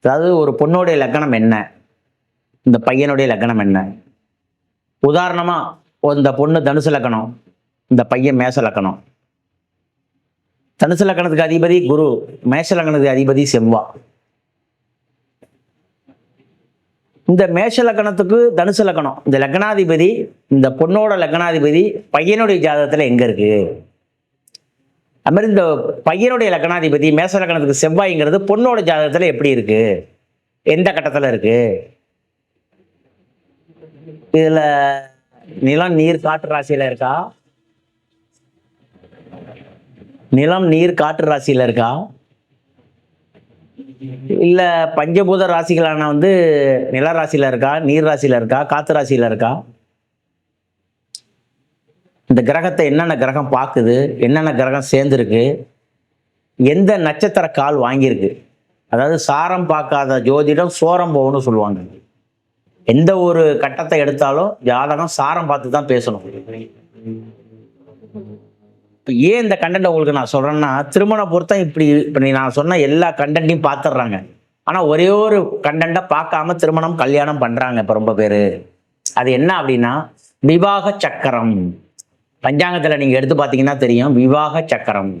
அதாவது ஒரு பொண்ணுடைய லக்னம் என்ன, இந்த பையனுடைய லக்னம் என்ன. உதாரணமா இந்த பொண்ணு தனுசு லக்னம், இந்த பையன் மேச லக்னம். தனுசு லக்னத்துக்கு அதிபதி குரு, மேஷ லக்னத்துக்கு அதிபதி செவ்வா. இந்த மேஷ லக்னத்துக்கு தனுசு லக்னம், இந்த லக்னாதிபதி, இந்த பொண்ணோட லக்னாதிபதி பையனுடைய ஜாதகத்துல எங்க இருக்கு. அது மாதிரி இந்த பையனுடைய லக்னாதிபதி மேஷ லக்னத்துக்கு செவ்வாய்ங்கிறது பொண்ணோட ஜாதகத்துல எப்படி இருக்கு, எந்த கட்டத்துல இருக்கு. இதுல நிலம் நீர் காற்று ராசியில இருக்கா, நிலம் நீர் காற்று ராசியில இருக்கா, இல்ல பஞ்சபூத ராசிகளான நில ராசியில இருக்கா, நீர் ராசியில இருக்கா, காத்து ராசியில இருக்கா. இந்த கிரகத்தை என்னென்ன கிரகம் பார்க்குது, என்னென்ன கிரகம் சேர்ந்துருக்கு, எந்த நட்சத்திர கால் வாங்கியிருக்கு. அதாவது சாரம் பார்க்காத ஜோதிடம் சோரம் போகும்னு சொல்லுவாங்க. எந்த ஒரு கட்டத்தை எடுத்தாலும் ஜாதகம் சாரம் பார்த்து தான் பேசணும். இப்போ ஏன் இந்த கண்டென்ட் உங்களுக்கு நான் சொல்றேன்னா, திருமண பொருத்தம் இப்படி நான் சொன்ன எல்லா கண்டென்ட்டையும் பார்த்துடுறாங்க. ஆனால் ஒரே ஒரு கண்டென்ட்டை பார்க்காம திருமணம் கல்யாணம் பண்றாங்க இப்போ ரொம்ப பேர். அது என்ன அப்படின்னா விவாக சக்கரம். பஞ்சாங்கத்தில் நீங்க எடுத்து பார்த்தீங்கன்னா தெரியும், விவாக சக்கரம்.